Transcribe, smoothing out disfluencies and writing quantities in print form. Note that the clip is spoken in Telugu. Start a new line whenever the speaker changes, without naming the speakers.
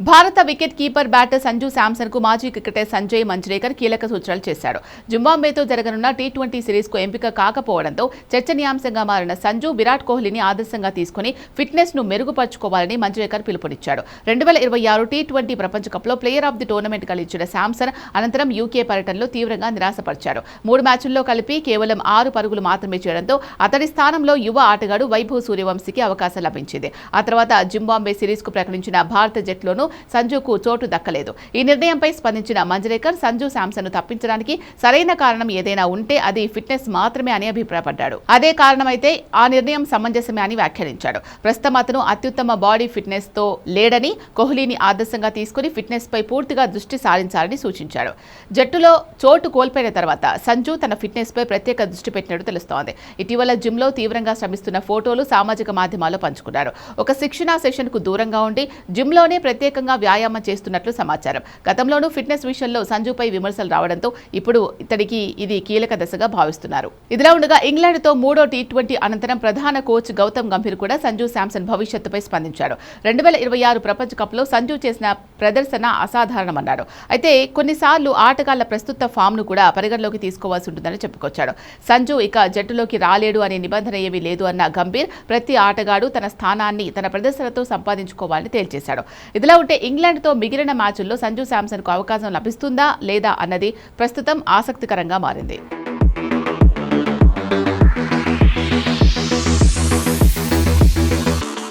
భారత wicket keeper batter Sanju Samson కు మాజీ క్రికెటర్ సంజయ్ మంజ్రేకర్ కీలక సూచనలు చేశాడు. జింబాబ్వేతో జరగనున్న టీ20 సిరీస్ కు ఎంపిక కాకపోవడంతో చర్చనీయాంశంగా మారిన సంజు విరాట్ కోహ్లీని ఆదర్శంగా తీసుకుని ఫిట్నెస్ ను మెరుగుపరుచుకోవాలని మంజ్రేకర్ పిలుపునిచ్చాడు. 2026 టీ20 ప్రపంచ కప్ లో ప్లేయర్ ఆఫ్ ది టోర్నమెంట్ గెలిచిన శాంసన్ అనంతరం యూకే పర్యటనలో తీవ్రంగా నిరాశపరిచాడు. 3 మ్యాచ్ల్లో కలిపి కేవలం 6 పరుగులు మాత్రమే చేయడంతో అతడి స్థానంలో యువ ఆటగాడు వైభవ్ సూర్యవంశీకి అవకాశం లభించింది. ఆ తర్వాత జింబాబ్వే సిరీస్ కు ప్రకటించిన భారత జట్టులోనూ సంజుకు చోటు దక్కలేదు. ఈ నిర్ణయంపై స్పందించిన మంజ్రేకర్ సంజు శాంసన్ ను తప్పించడానికి సరైన కారణం ఏదైనా ఉంటే అది ఫిట్నెస్ మాత్రమే అని అభిప్రాయపడ్డాడు. అదే కారణమైతే ఆ నిర్ణయం సమంజసమే అని వ్యాఖ్యానించాడు. ప్రస్తుతం అతను అత్యుత్తమ బాడీ ఫిట్నెస్ తో లేడని, కోహ్లీని ఆదర్శంగా తీసుకుని ఫిట్నెస్ పై పూర్తిగా దృష్టి సారించాలని సూచించాడు. జట్టులో చోటు కోల్పోయిన తర్వాత సంజు తన ఫిట్నెస్ పై ప్రత్యేక దృష్టి పెట్టినట్టు తెలుస్తోంది. ఇటీవల జిమ్ లో తీవ్రంగా శ్రమిస్తున్న ఫోటోలు సామాజిక మాధ్యమాల్లో పంచుకున్నారు. ఒక శిక్షణా సెషన్ కు దూరంగా ఉండి జిమ్ లోనే ప్రత్యేకంగా వ్యాయామం చేస్తున్నట్లు సమాచారం. గతంలోనూ ఫిట్నెస్ విషయంలో సంజుపై విమర్శలు రావడంతో ఇప్పుడు ఇతడికి ఇది కీలక దశగా భావిస్తున్నారు. ఇదిలా ఉండగా ఇంగ్లాండ్తో 3వ టీ20 అనంతరం ప్రధాన కోచ్ గౌతమ్ గంభీర్ కూడా సంజు శాంసన్ భవిష్యత్తుపై స్పందించాడు. 2026 ప్రపంచ కప్లో సంజు చేసిన ప్రదర్శన అసాధారణమన్నాడు. అయితే కొన్నిసార్లు ఆటగాళ్ల ప్రస్తుత ఫామ్ ను కూడా పరిగణలోకి తీసుకోవాల్సి ఉంటుందని చెప్పుకొచ్చాడు. సంజు ఇక జట్టులోకి రాలేడు అనే నిబంధన ఏమీ లేదు అన్న గంభీర్ ప్రతి ఆటగాడు తన స్థానాన్ని తన ప్రదర్శనతో సంపాదించుకోవాలని తేల్చేశాడు. ఇదిలా ఉంటే ఇంగ్లాండ్తో మిగిలిన మ్యాచుల్లో సంజు శాంసన్ కు అవకాశం లభిస్తుందా లేదా అన్నది ప్రస్తుతం ఆసక్తికరంగా మారింది.